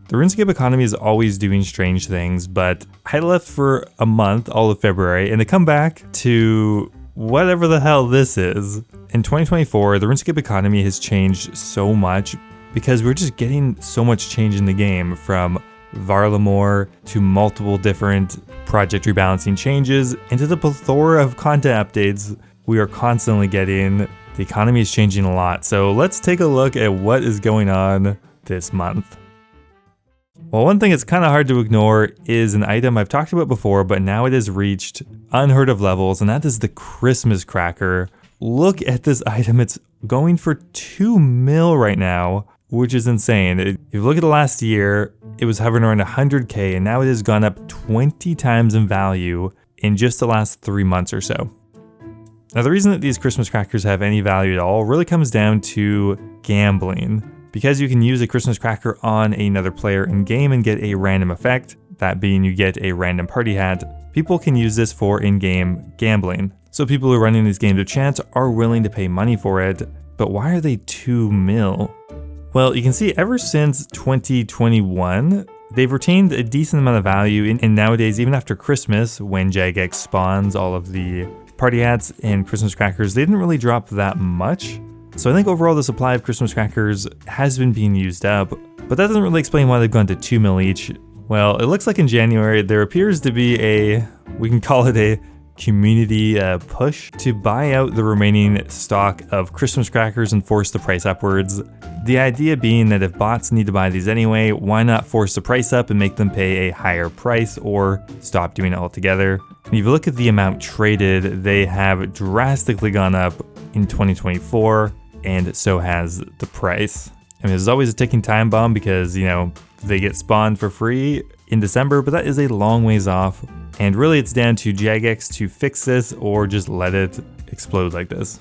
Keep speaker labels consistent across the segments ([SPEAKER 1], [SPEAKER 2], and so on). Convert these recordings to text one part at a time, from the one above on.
[SPEAKER 1] The RuneScape economy is always doing strange things, but I left for a month, all of February, and to come back to whatever the hell this is. In 2024, the RuneScape economy has changed so much because we're just getting so much change in the game, from varlemore to multiple different project rebalancing changes, and to the plethora of content updates we are constantly getting. The economy is changing a lot, so let's take a look at what is going on this month. Well, one thing that's kind of hard to ignore is an item I've talked about before, but now it has reached unheard of levels, and that is the Christmas cracker. Look at this item, it's going for 2 mil right now, which is insane. If you look at the last year, it was hovering around 100k, and now it has gone up 20 times in value in just the last 3 months or so. Now, the reason that these Christmas crackers have any value at all really comes down to gambling. Because you can use a Christmas cracker on another player in game and get a random effect, that being you get a random party hat, people can use this for in-game gambling. So people who are running these games of chance are willing to pay money for it, but why are they 2 mil? Well, you can see ever since 2021, they've retained a decent amount of value, and nowadays, even after Christmas, when Jagex spawns all of the party hats and Christmas crackers, they didn't really drop that much. So I think overall the supply of Christmas crackers has been being used up, but that doesn't really explain why they've gone to 2 mil each. Well, it looks like in January there appears to be we can call it a community push to buy out the remaining stock of Christmas crackers and force the price upwards. The idea being that if bots need to buy these anyway, why not force the price up and make them pay a higher price, or stop doing it altogether? And if you look at the amount traded, they have drastically gone up in 2024. And so has the price. I mean, there's always a ticking time bomb because, they get spawned for free in December, but that is a long ways off. And really it's down to Jagex to fix this or just let it explode like this.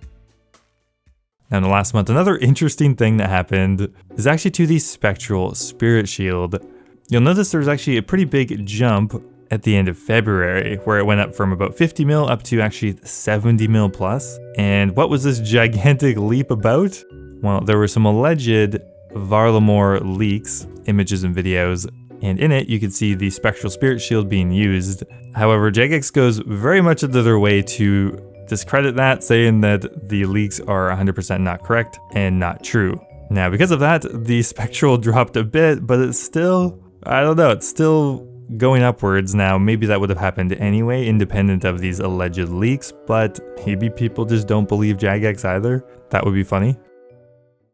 [SPEAKER 1] Now in the last month, another interesting thing that happened is actually to the Spectral Spirit shield. You'll notice there's actually a pretty big jump at the end of February, where it went up from about 50 mil up to actually 70 mil plus. And what was this gigantic leap about? Well, there were some alleged varlemore leaks, images and videos, and in it you could see the Spectral Spirit shield being used. However, Jagex goes very much out of their way to discredit that, saying that the leaks are 100% not correct and not true. Now, because of that, the Spectral dropped a bit, but it's still, I don't know, it's still going upwards. Now, maybe that would have happened anyway, independent of these alleged leaks, but maybe people just don't believe Jagex either. That would be funny.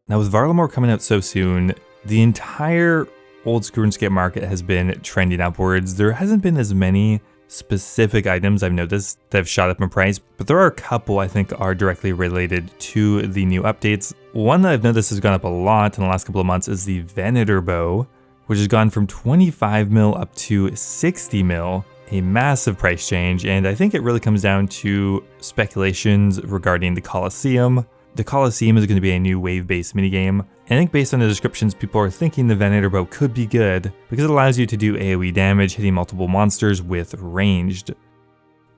[SPEAKER 1] Now, with varlemore coming out so soon, the entire Oldschool Runescape market has been trending upwards. There hasn't been as many specific items I've noticed that have shot up in price, but there are a couple I think are directly related to the new updates. One that I've noticed has gone up a lot in the last couple of months is the Venator bow, which has gone from 25 mil up to 60 mil, a massive price change, and I think it really comes down to speculations regarding the Coliseum. The Coliseum is going to be a new wave-based minigame, and I think based on the descriptions, people are thinking the Venator bow could be good, because it allows you to do AoE damage hitting multiple monsters with ranged.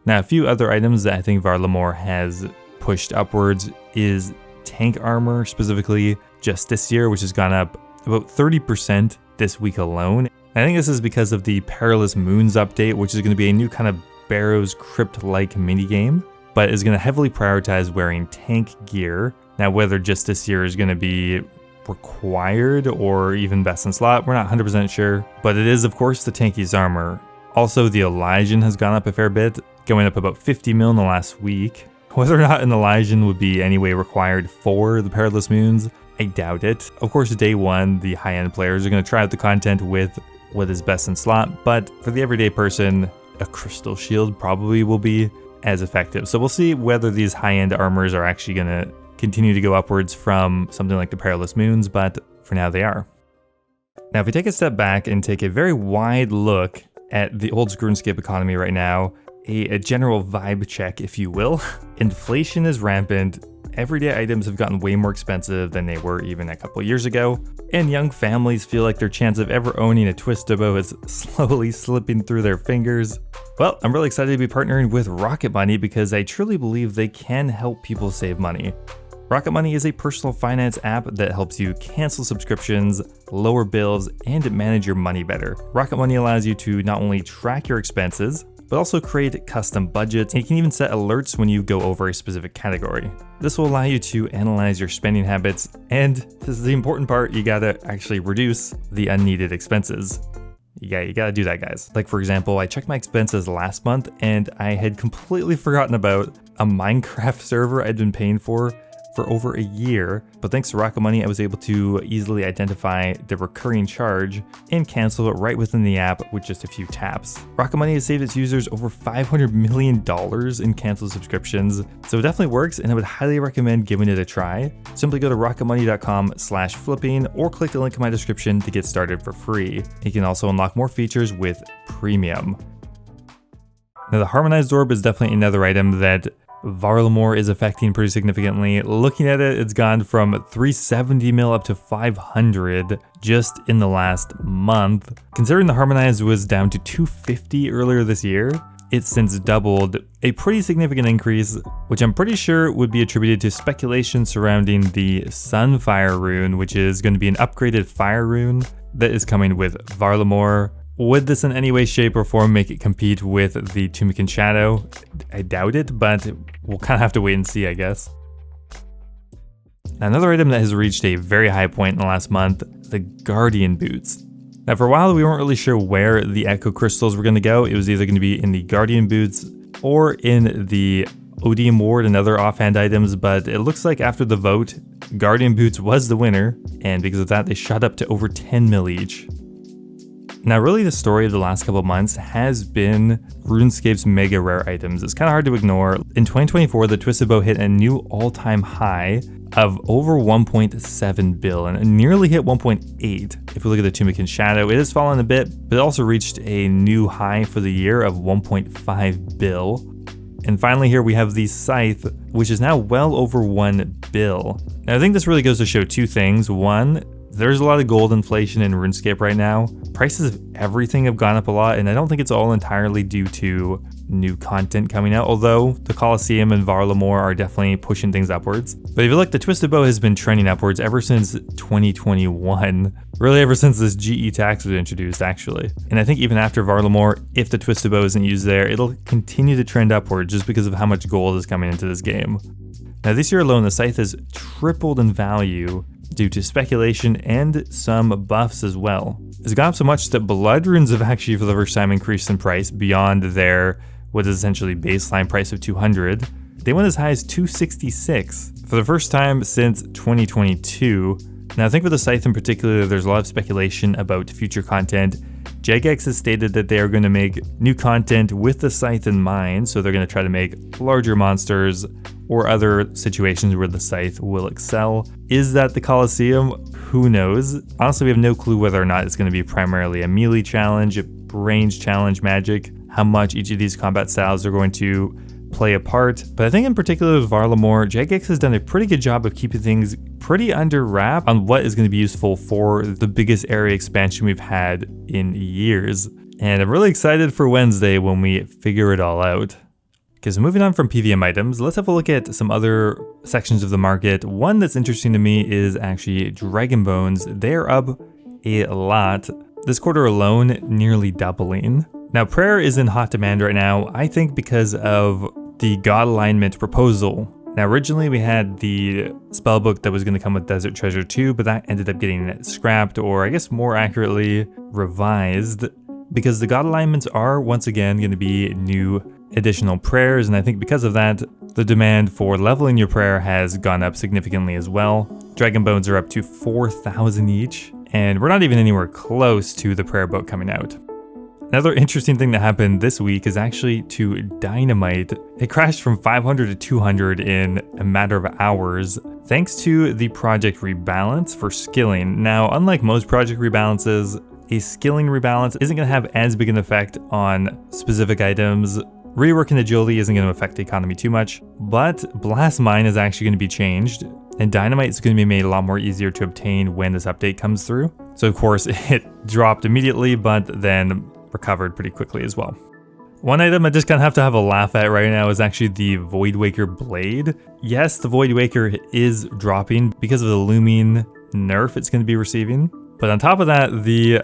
[SPEAKER 1] Now, a few other items that I think varlemore has pushed upwards is tank armor, specifically just this year, which has gone up about 30% this week alone. I think this is because of the Perilous Moons update, which is going to be a new kind of Barrows Crypt-like minigame, but is going to heavily prioritize wearing tank gear. Now, whether just this year is going to be required or even best in slot, we're not 100% sure, but it is, of course, the tankiest armor. Also, the Elysian has gone up a fair bit, going up about 50 mil in the last week. Whether or not an Elysian would be anyway required for the Perilous Moons, I doubt it. Of course, day one, the high-end players are going to try out the content with what is best in slot, but for the everyday person, a crystal shield probably will be as effective. So we'll see whether these high-end armors are actually going to continue to go upwards from something like the Perilous Moons, but for now they are. Now, if we take a step back and take a very wide look at the Oldschool Runescape economy right now, a general vibe check, if you will, inflation is rampant. Everyday items have gotten way more expensive than they were even a couple years ago, and young families feel like their chance of ever owning a Twisto bow is slowly slipping through their fingers. Well, I'm really excited to be partnering with Rocket Money because I truly believe they can help people save money. Rocket Money is a personal finance app that helps you cancel subscriptions, lower bills, and manage your money better. Rocket Money allows you to not only track your expenses, but also create custom budgets, and you can even set alerts when you go over a specific category. This will allow you to analyze your spending habits, and this is the important part, you gotta actually reduce the unneeded expenses. Yeah, you gotta do that, guys. Like for example, I checked my expenses last month and I had completely forgotten about a Minecraft server I'd been paying for over a year, but thanks to Rocket Money, I was able to easily identify the recurring charge and cancel it right within the app with just a few taps. Rocket Money has saved its users over $500 million in canceled subscriptions, so it definitely works, and I would highly recommend giving it a try. Simply go to rocketmoney.com/flipping or click the link in my description to get started for free. You can also unlock more features with premium. Now, the Harmonized Orb is definitely another item that varlemore is affecting pretty significantly. Looking at it, it's gone from 370 mil up to 500 just in the last month. Considering the Harmonized was down to 250 earlier this year, it's since doubled, a pretty significant increase, which I'm pretty sure would be attributed to speculation surrounding the Sunfire rune, which is going to be an upgraded fire rune that is coming with varlemore. Would this in any way, shape, or form make it compete with the Tumican Shadow? I doubt it, but we'll kind of have to wait and see, I guess. Another item that has reached a very high point in the last month, the Guardian Boots. Now for a while we weren't really sure where the Echo Crystals were going to go. It was either going to be in the Guardian Boots or in the Odium Ward and other offhand items, but it looks like after the vote, Guardian Boots was the winner, and because of that they shot up to over 10 mil each. Now really the story of the last couple of months has been RuneScape's mega rare items. It's kind of hard to ignore. In 2024, the Twisted Bow hit a new all-time high of over 1.7 bill and nearly hit 1.8. If we look at the Tumican Shadow, it has fallen a bit, but it also reached a new high for the year of 1.5 bill. And finally here we have the Scythe, which is now well over 1 bill. Now I think this really goes to show two things. One, there's a lot of gold inflation in RuneScape right now. Prices of everything have gone up a lot, and I don't think it's all entirely due to new content coming out, although the Colosseum and varlemore are definitely pushing things upwards. But if you look, the Twisted Bow has been trending upwards ever since 2021. Really ever since this GE tax was introduced, actually. And I think even after varlemore, if the Twisted Bow isn't used there, it'll continue to trend upward just because of how much gold is coming into this game. Now this year alone, the Scythe has tripled in value due to speculation and some buffs as well. It's gone up so much that blood runes have actually for the first time increased in price beyond their what is essentially baseline price of 200. They went as high as 266 for the first time since 2022. Now I think with the Scythe in particular, there's a lot of speculation about future content. Jagex has stated that they are going to make new content with the Scythe in mind, so they're going to try to make larger monsters or other situations where the Scythe will excel. Is that the Colosseum? Who knows? Honestly, we have no clue whether or not it's going to be primarily a melee challenge, range challenge magic, how much each of these combat styles are going to play a part. But I think in particular with varlemore, Jagex has done a pretty good job of keeping things pretty under wrap on what is going to be useful for the biggest area expansion we've had in years. And I'm really excited for Wednesday when we figure it all out. Okay, so moving on from PVM items, let's have a look at some other sections of the market. One that's interesting to me is actually Dragon Bones. They're up a lot. This quarter alone, nearly doubling. Now, prayer is in hot demand right now, I think because of the God Alignment proposal. Now, originally we had the spellbook that was going to come with Desert Treasure 2, but that ended up getting scrapped, or I guess more accurately, revised, because the God Alignments are once again going to be new additional prayers, and I think because of that, the demand for leveling your prayer has gone up significantly as well. Dragon Bones are up to 4,000 each, and we're not even anywhere close to the prayer book coming out. Another interesting thing that happened this week is actually to Dynamite. It crashed from 500 to 200 in a matter of hours, thanks to the project rebalance for skilling. Now, unlike most project rebalances, a skilling rebalance isn't going to have as big an effect on specific items. Rework and agility isn't going to affect the economy too much, but Blast Mine is actually going to be changed, and Dynamite is going to be made a lot more easier to obtain when this update comes through. So of course it dropped immediately, but then recovered pretty quickly as well. One item I just kind of have a laugh at right now is actually the Void Waker blade. Yes, the Void Waker is dropping because of the looming nerf it's going to be receiving. But on top of that, the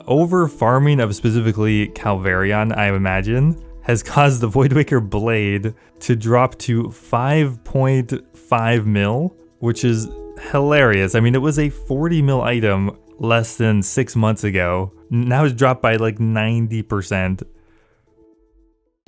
[SPEAKER 1] over farming of specifically Calvarion, I imagine, has caused the Void Waker blade to drop to 5.5 mil, which is hilarious. I mean, it was a 40 mil item less than 6 months ago. Now it's dropped by like 90%.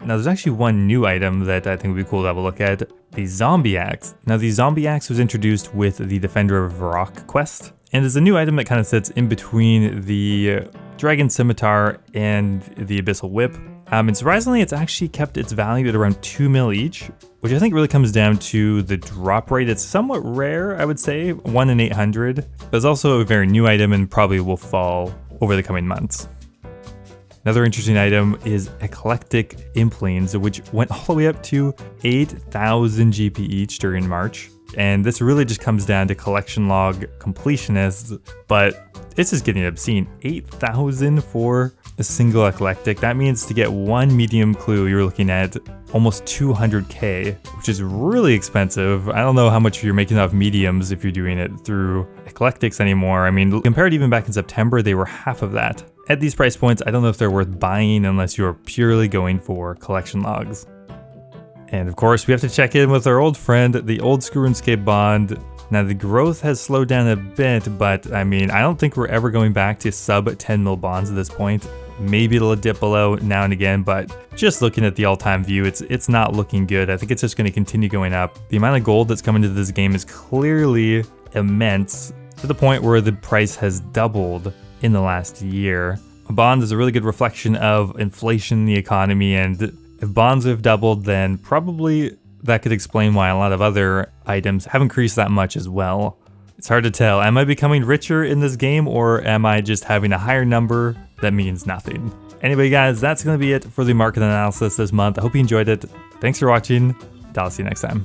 [SPEAKER 1] Now there's actually one new item that I think would be cool to have a look at, the Zombie Axe. Now the Zombie Axe was introduced with the Defender of Rock quest, and is a new item that kind of sits in between the Dragon Scimitar and the Abyssal Whip. And surprisingly, it's actually kept its value at around 2 mil each, which I think really comes down to the drop rate. It's somewhat rare, I would say, 1 in 800, but it's also a very new item and probably will fall over the coming months. Another interesting item is Eclectic Implans, which went all the way up to 8,000 GP each during March. And this really just comes down to collection log completionists, but this is getting obscene. 8,000 for a single Eclectic. That means to get one medium clue, you're looking at almost 200k, which is really expensive. I don't know how much you're making off mediums if you're doing it through Eclectics anymore. I mean, compared even back in September, they were half of that. At these price points, I don't know if they're worth buying unless you're purely going for collection logs. And of course, we have to check in with our old friend, the Oldschool Runescape bond. Now the growth has slowed down a bit, but I mean, I don't think we're ever going back to sub 10 mil bonds at this point. Maybe it'll dip below now and again, but just looking at the all-time view, it's not looking good. I think it's just going to continue going up. The amount of gold that's coming to this game is clearly immense, to the point where the price has doubled in the last year. A bond is a really good reflection of inflation in the economy, and if bonds have doubled, then probably that could explain why a lot of other items have increased that much as well. It's hard to tell. Am I becoming richer in this game, or am I just having a higher number that means nothing? Anyway, guys, that's going to be it for the market analysis this month. I hope you enjoyed it. Thanks for watching. I'll see you next time.